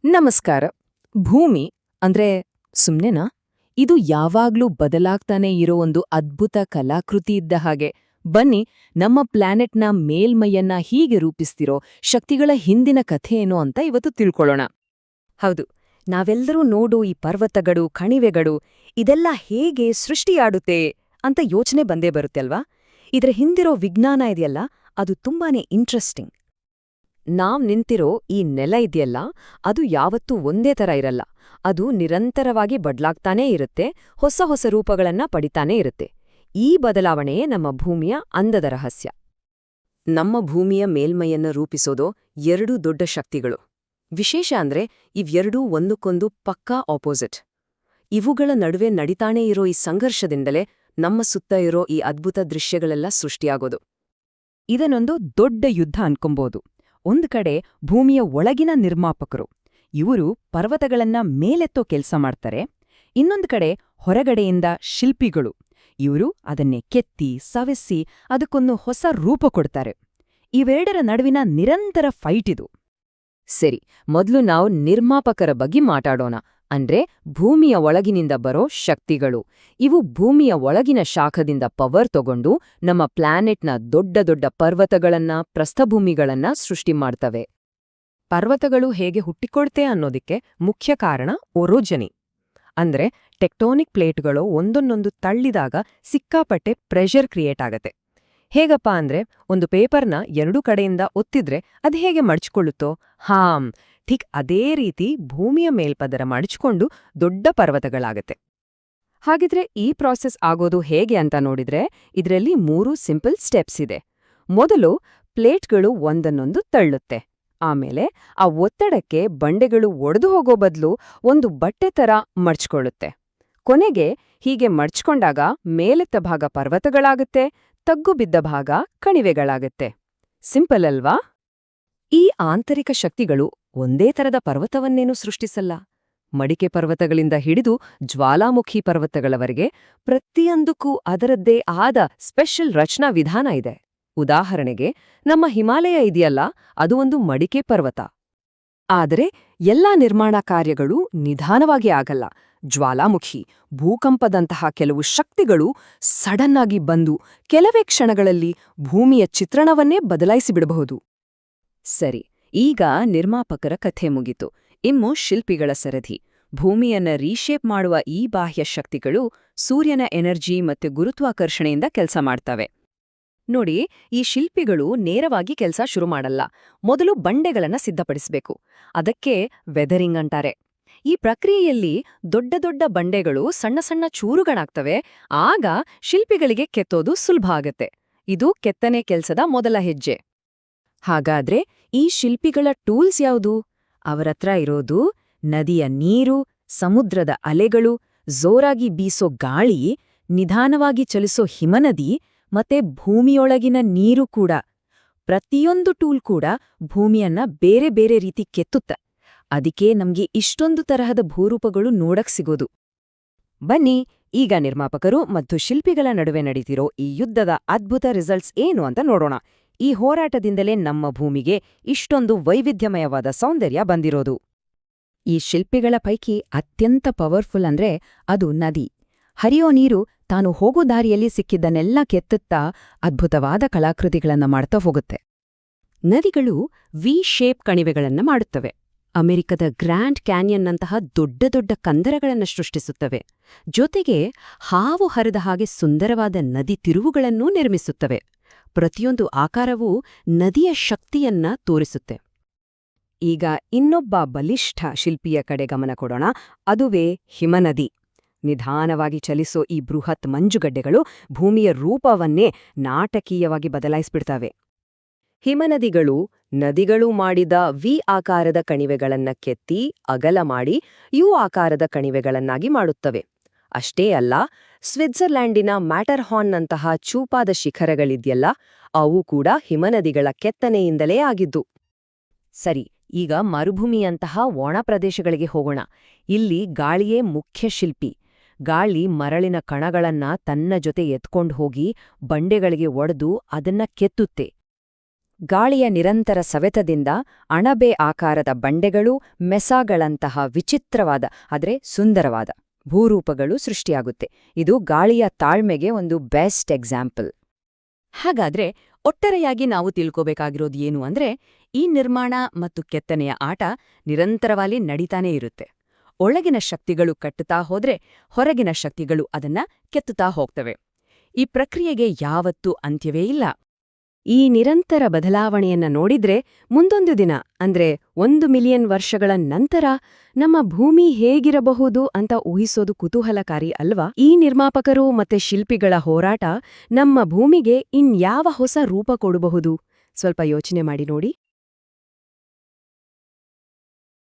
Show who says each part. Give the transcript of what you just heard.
Speaker 1: ನಮಸ್ಕಾರ. ಭೂಮಿ ಅಂದ್ರೆ ಸುಮ್ನೆನಾ? ಇದು ಯಾವಾಗ್ಲೂ ಬದಲಾಗ್ತಾನೆ ಇರೋ ಒಂದು ಅದ್ಭುತ ಕಲಾಕೃತಿ ಇದ್ದ ಹಾಗೆ. ಬನ್ನಿ, ನಮ್ಮ ಪ್ಲಾನೆಟ್ನ ಮೇಲ್ಮೈಯನ್ನ ಹೀಗೆ ರೂಪಿಸ್ತಿರೋ ಶಕ್ತಿಗಳ ಹಿಂದಿನ ಕಥೆ ಏನು ಅಂತ ಇವತ್ತು ತಿಳ್ಕೊಳ್ಳೋಣ.
Speaker 2: ಹೌದು, ನಾವೆಲ್ಲರೂ ನೋಡೋ ಈ ಪರ್ವತಗಳು, ಕಣಿವೆಗಳು ಇದೆಲ್ಲ ಹೇಗೆ ಸೃಷ್ಟಿಯಾಡುತ್ತೆ ಅಂತ ಯೋಚನೆ ಬಂದೇ ಬರುತ್ತೆ ಅಲ್ವಾ? ಇದರ ಹಿಂದಿರೋ ವಿಜ್ಞಾನ ಇದೆಯಲ್ಲ, ಅದು ತುಂಬಾನೇ ಇಂಟ್ರೆಸ್ಟಿಂಗ್. ನಾವ್ ನಿಂತಿರೋ ಈ ನೆಲ ಇದೆಯಲ್ಲ, ಅದು ಯಾವತ್ತೂ ಒಂದೇ ಥರ ಇರಲ್ಲ. ಅದು ನಿರಂತರವಾಗಿ ಬದ್ಲಾಗ್ತಾನೇ ಇರುತ್ತೆ, ಹೊಸ ಹೊಸ ರೂಪಗಳನ್ನ ಪಡಿತಾನೇ ಇರುತ್ತೆ. ಈ ಬದಲಾವಣೆಯೇ ನಮ್ಮ ಭೂಮಿಯ ಅಂದದ ರಹಸ್ಯ. ನಮ್ಮ ಭೂಮಿಯ ಮೇಲ್ಮೈಯನ್ನ ರೂಪಿಸೋದು ಎರಡು ದೊಡ್ಡ ಶಕ್ತಿಗಳು. ವಿಶೇಷ ಅಂದ್ರೆ ಇವೆರಡೂ ಒಂದಕ್ಕೊಂದು ಪಕ್ಕಾ ಆಪೋಸಿಟ್. ಇವುಗಳ ನಡುವೆ ನಡಿತಾನೇ ಇರೋ ಈ ಸಂಘರ್ಷದಿಂದಲೇ ನಮ್ಮ ಸುತ್ತ ಇರೋ ಈ ಅದ್ಭುತ ದೃಶ್ಯಗಳೆಲ್ಲ ಸೃಷ್ಟಿಯಾಗೋದು.
Speaker 3: ಇದನ್ನೊಂದು ದೊಡ್ಡ ಯುದ್ಧ ಅನ್ಕೊಂಬೋದು. ಒಂದ್ ಕಡೆ ಭೂಮಿಯ ಒಳಗಿನ ನಿರ್ಮಾಪಕರು, ಇವರು ಪರ್ವತಗಳನ್ನ ಮೇಲೆತ್ತೋ ಕೆಲ್ಸ ಮಾಡ್ತಾರೆ. ಇನ್ನೊಂದು ಕಡೆ ಹೊರಗಡೆಯಿಂದ ಶಿಲ್ಪಿಗಳು, ಇವರು ಅದನ್ನೇ ಕೆತ್ತಿ ಸವೆಸಿ ಅದಕ್ಕೊಂದು ಹೊಸ ರೂಪ ಕೊಡ್ತಾರೆ. ಇವೆರಡರ ನಡುವಿನ ನಿರಂತರ ಫೈಟ್ ಇದು.
Speaker 2: ಸರಿ, ಮೊದಲು ನಾವು ನಿರ್ಮಾಪಕರ ಬಗ್ಗೆ ಮಾತಾಡೋಣ. ಅಂದ್ರೆ ಭೂಮಿಯ ಒಳಗಿನಿಂದ ಬರೋ ಶಕ್ತಿಗಳು. ಇವು ಭೂಮಿಯ ಒಳಗಿನ ಶಾಖದಿಂದ ಪವರ್ ತಗೊಂಡು ನಮ್ಮ ಪ್ಲಾನೆಟ್ನ ದೊಡ್ಡ ದೊಡ್ಡ ಪರ್ವತಗಳನ್ನ, ಪ್ರಸ್ಥಭೂಮಿಗಳನ್ನ ಸೃಷ್ಟಿ ಮಾಡ್ತವೆ.
Speaker 3: ಪರ್ವತಗಳು ಹೇಗೆ ಹುಟ್ಟಿಕೊಳ್ತೆ ಅನ್ನೋದಕ್ಕೆ ಮುಖ್ಯ ಕಾರಣ ಒರೋಜನಿ. ಅಂದ್ರೆ ಟೆಕ್ಟೋನಿಕ್ ಪ್ಲೇಟ್ಗಳು ಒಂದನ್ನೊಂದು ತಳ್ಳಿದಾಗ ಸಿಕ್ಕಾಪಟ್ಟೆ ಪ್ರೆಷರ್ ಕ್ರಿಯೇಟ್ ಆಗತ್ತೆ. ಹೇಗಪ್ಪ ಅಂದ್ರೆ ಒಂದು ಪೇಪರ್ನ ಎರಡೂ ಕಡೆಯಿಂದ ಒತ್ತಿದ್ರೆ ಅದು ಹೇಗೆ ಮಡ್ಚ್ಕೊಳ್ಳುತ್ತೋ, ಠೀಕ್ ಅದೇ ರೀತಿ ಭೂಮಿಯ ಮೇಲ್ಪದರ ಮಡಚ್ಕೊಂಡು ದೊಡ್ಡ ಪರ್ವತಗಳಾಗತ್ತೆ.
Speaker 2: ಹಾಗಿದ್ರೆ ಈ ಪ್ರಾಸೆಸ್ ಆಗೋದು ಹೇಗೆ ಅಂತ ನೋಡಿದ್ರೆ ಇದರಲ್ಲಿ 3 ಸಿಂಪಲ್ ಸ್ಟೆಪ್ಸ್ ಇದೆ. ಮೊದಲು ಪ್ಲೇಟ್ಗಳು ಒಂದನ್ನೊಂದು ತಳ್ಳುತ್ತೆ. ಆಮೇಲೆ ಆ ಒತ್ತಡಕ್ಕೆ ಬಂಡೆಗಳು ಒಡೆದು ಹೋಗೋ ಬದಲು ಒಂದು ಬಟ್ಟೆ ತರ ಮಡ್ಚ್ಕೊಳ್ಳುತ್ತೆ. ಕೊನೆಗೆ ಹೀಗೆ ಮಡ್ಚ್ಕೊಂಡಾಗ ಮೇಲೆತ್ತ ಭಾಗ ಪರ್ವತಗಳಾಗುತ್ತೆ, ತಗ್ಗು ಬಿದ್ದ ಭಾಗ ಕಣಿವೆಗಳಾಗತ್ತೆ. ಸಿಂಪಲ್ ಅಲ್ವಾ? ಈ ಆಂತರಿಕ ಶಕ್ತಿಗಳು ಒಂದೇ ತರದ ಪರ್ವತವನ್ನೇನೂ ಸೃಷ್ಟಿಸಲ್ಲ. ಮಡಿಕೆ ಪರ್ವತಗಳಿಂದ ಹಿಡಿದು ಜ್ವಾಲಾಮುಖಿ ಪರ್ವತಗಳವರೆಗೆ ಪ್ರತಿಯೊಂದಕ್ಕೂ ಅದರದ್ದೇ ಆದ ಸ್ಪೆಷಲ್ ರಚನಾ ವಿಧಾನ ಇದೆ. ಉದಾಹರಣೆಗೆ ನಮ್ಮ ಹಿಮಾಲಯ ಇದೆಯಲ್ಲ, ಅದು ಒಂದು ಮಡಿಕೆ ಪರ್ವತ. ಆದರೆ ಎಲ್ಲಾ ನಿರ್ಮಾಣ ಕಾರ್ಯಗಳು ನಿಧಾನವಾಗಿ ಆಗಲ್ಲ. ಜ್ವಾಲಾಮುಖಿ, ಭೂಕಂಪದಂತಹ ಕೆಲವು ಶಕ್ತಿಗಳು ಸಡನ್ ಆಗಿ ಬಂದು ಕೆಲವೇ ಕ್ಷಣಗಳಲ್ಲಿ ಭೂಮಿಯ ಚಿತ್ರಣವನ್ನೇ ಬದಲಾಯಿಸಿಬಿಡಬಹುದು. ಸರಿ, ಈಗ ನಿರ್ಮಾಪಕರ ಕಥೆ ಮುಗಿತು. ಇನ್ನು ಶಿಲ್ಪಿಗಳ ಸರದಿ. ಭೂಮಿಯನ್ನ ರೀಶೇಪ್ ಮಾಡುವ ಈ ಬಾಹ್ಯ ಶಕ್ತಿಗಳು ಸೂರ್ಯನ ಎನರ್ಜಿ ಮತ್ತು ಗುರುತ್ವಾಕರ್ಷಣೆಯಿಂದ ಕೆಲಸ ಮಾಡ್ತವೆ. ನೋಡಿ, ಈ ಶಿಲ್ಪಿಗಳು ನೇರವಾಗಿ ಕೆಲಸ ಶುರು ಮಾಡಲ್ಲ. ಮೊದಲು ಬಂಡೆಗಳನ್ನ ಸಿದ್ಧಪಡಿಸಬೇಕು. ಅದಕ್ಕೆ ವೆದರಿಂಗ್ ಅಂತಾರೆ. ಈ ಪ್ರಕ್ರಿಯೆಯಲ್ಲಿ ದೊಡ್ಡ ದೊಡ್ಡ ಬಂಡೆಗಳು ಸಣ್ಣ ಸಣ್ಣ ಚೂರುಗಳಾಗ್ತವೆ. ಆಗ ಶಿಲ್ಪಿಗಳಿಗೆ ಕೆತ್ತೋದು ಸುಲಭ ಆಗತ್ತೆ. ಇದು ಕೆತ್ತನೆ ಕೆಲಸದ ಮೊದಲ ಹೆಜ್ಜೆ. ಹಾಗಾದ್ರೆ ಈ ಶಿಲ್ಪಿಗಳ ಟೂಲ್ಸ್ ಯಾವುದು? ಅವರತ್ರ ಇರೋದು ನದಿಯ ನೀರು, ಸಮುದ್ರದ ಅಲೆಗಳು, ಜೋರಾಗಿ ಬೀಸೋ ಗಾಳಿ, ನಿಧಾನವಾಗಿ ಚಲಿಸೋ ಹಿಮನದಿ ಮತ್ತೆ ಭೂಮಿಯೊಳಗಿನ ನೀರು ಕೂಡ. ಪ್ರತಿಯೊಂದು ಟೂಲ್ ಕೂಡ ಭೂಮಿಯನ್ನ ಬೇರೆ ಬೇರೆ ರೀತಿ ಕೆತ್ತುತ್ತೆ. ಅದಕ್ಕೆ ನಮ್ಗೆ ಇಷ್ಟೊಂದು ತರಹದ ಭೂರೂಪಗಳು ನೋಡಕ್ ಸಿಗೋದು. ಬನ್ನಿ, ಈಗ ನಿರ್ಮಾಪಕರು ಮತ್ತು ಶಿಲ್ಪಿಗಳ ನಡುವೆ ನಡೀತಿರೋ ಈ ಯುದ್ಧದ ಅದ್ಭುತ ರಿಸಲ್ಟ್ಸ್ ಏನು ಅಂತ ನೋಡೋಣ. ಈ ಹೋರಾಟದಿಂದಲೇ ನಮ್ಮ ಭೂಮಿಗೆ ಇಷ್ಟೊಂದು ವೈವಿಧ್ಯಮಯವಾದ ಸೌಂದರ್ಯ ಬಂದಿರೋದು. ಈ ಶಿಲ್ಪಿಗಳ ಪೈಕಿ ಅತ್ಯಂತ ಪವರ್ಫುಲ್ ಅಂದ್ರೆ ಅದು ನದಿ. ಹರಿಯೋ ನೀರು ತಾನು ಹೋಗೋ ದಾರಿಯಲ್ಲಿ ಸಿಕ್ಕಿದ್ದನ್ನೆಲ್ಲ ಕೆತ್ತುತ್ತಾ ಅದ್ಭುತವಾದ ಕಲಾಕೃತಿಗಳನ್ನ ಮಾಡ್ತಾ ಹೋಗುತ್ತೆ. ನದಿಗಳು ವಿ ಶೇಪ್ ಕಣಿವೆಗಳನ್ನ ಮಾಡುತ್ತವೆ. ಅಮೆರಿಕದ ಗ್ರ್ಯಾಂಡ್ ಕ್ಯಾನ್ಯನ್ನಂತಹ ದೊಡ್ಡ ದೊಡ್ಡ ಕಂದರಗಳನ್ನು ಸೃಷ್ಟಿಸುತ್ತವೆ. ಜೊತೆಗೆ ಹಾವು ಹರಿದ ಹಾಗೆ ಸುಂದರವಾದ ನದಿ ತಿರುವುಗಳನ್ನೂ ನಿರ್ಮಿಸುತ್ತವೆ. ಪ್ರತಿಯೊಂದು ಆಕಾರವೂ ನದಿಯ ಶಕ್ತಿಯನ್ನ ತೋರಿಸುತ್ತೆ. ಈಗ ಇನ್ನೊಬ್ಬ ಬಲಿಷ್ಠ ಶಿಲ್ಪಿಯ ಕಡೆ ಗಮನ ಕೊಡೋಣ. ಅದುವೇ ಹಿಮನದಿ. ನಿಧಾನವಾಗಿ ಚಲಿಸೋ ಈ ಬೃಹತ್ ಮಂಜುಗಡ್ಡೆಗಳು ಭೂಮಿಯ ರೂಪವನ್ನೇ ನಾಟಕೀಯವಾಗಿ ಬದಲಾಯಿಸ್ಬಿಡ್ತವೆ. ಹಿಮನದಿಗಳು ನದಿಗಳು ಮಾಡಿದ ವಿ ಆಕಾರದ ಕಣಿವೆಗಳನ್ನ ಕೆತ್ತಿ ಅಗಲ ಮಾಡಿ ಯು ಆಕಾರದ ಕಣಿವೆಗಳನ್ನಾಗಿ ಮಾಡುತ್ತವೆ. ಅಷ್ಟೇ ಅಲ್ಲ, ಸ್ವಿಟ್ಜರ್ಲ್ಯಾಂಡಿನ ಮ್ಯಾಟರ್ಹಾರ್ನ್ನಂತಹ ಚೂಪಾದ ಶಿಖರಗಳಿದ್ಯಲ್ಲ, ಅವು ಕೂಡ ಹಿಮನದಿಗಳ ಕೆತ್ತನೆಯಿಂದಲೇ ಆಗಿದ್ದು. ಸರಿ, ಈಗ ಮರುಭೂಮಿಯಂತಹ ಒಣ ಪ್ರದೇಶಗಳಿಗೆ ಹೋಗೋಣ. ಇಲ್ಲಿ ಗಾಳಿಯೇ ಮುಖ್ಯ ಶಿಲ್ಪಿ. ಗಾಳಿ ಮರಳಿನ ಕಣಗಳನ್ನ ತನ್ನ ಜೊತೆ ಎತ್ಕೊಂಡು ಹೋಗಿ ಬಂಡೆಗಳಿಗೆ ಒಡೆದು ಅದನ್ನ ಕೆತ್ತುತ್ತೆ. ಗಾಳಿಯ ನಿರಂತರ ಸವೆತದಿಂದ ಅಣಬೆ ಆಕಾರದ ಬಂಡೆಗಳು ಮೆಸಾಗಳಂತಹ ವಿಚಿತ್ರವಾದ ಆದರೆ ಸುಂದರವಾದ ಭೂರೂಪಗಳು ಸೃಷ್ಟಿಯಾಗುತ್ತೆ. ಇದು ಗಾಳಿಯ ತಾಳ್ಮೆಗೆ ಒಂದು ಬೆಸ್ಟ್ ಎಕ್ಸಾಂಪಲ್.
Speaker 1: ಹಾಗಾದ್ರೆ ಒಟ್ಟಾರೆಯಾಗಿ ನಾವು ತಿಳ್ಕೋಬೇಕಾಗಿರೋದು ಏನು ಅಂದ್ರೆ, ಈ ನಿರ್ಮಾಣ ಮತ್ತು ಕೆತ್ತನೆಯ ಆಟ ನಿರಂತರವಾಗಿ ನಡೀತಾನೇ ಇರುತ್ತೆ. ಒಳಗಿನ ಶಕ್ತಿಗಳು ಕಟ್ಟುತ್ತಾ ಹೋದ್ರೆ ಹೊರಗಿನ ಶಕ್ತಿಗಳು ಅದನ್ನ ಕೆತ್ತುತ್ತಾ ಹೋಗ್ತವೆ. ಈ ಪ್ರಕ್ರಿಯೆಗೆ ಯಾವತ್ತೂ ಅಂತ್ಯವೇ ಇಲ್ಲ.
Speaker 3: ಈ ನಿರಂತರ ಬದಲಾವಣೆಯನ್ನ ನೋಡಿದ್ರೆ ಮುಂದೊಂದು ದಿನ ಅಂದ್ರೆ 1 ಮಿಲಿಯನ್ ವರ್ಷಗಳ ನಂತರ ನಮ್ಮ ಭೂಮಿ ಹೇಗಿರಬಹುದು ಅಂತ ಊಹಿಸೋದು ಕುತೂಹಲಕಾರಿ ಅಲ್ವಾ? ಈ ನಿರ್ಮಾಪಕರು ಮತ್ತೆ ಶಿಲ್ಪಿಗಳ ಹೋರಾಟ ನಮ್ಮ ಭೂಮಿಗೆ ಇನ್ಯಾವ ಹೊಸ ರೂಪ ಕೊಡಬಹುದು? ಸ್ವಲ್ಪ ಯೋಚನೆ ಮಾಡಿ ನೋಡಿ.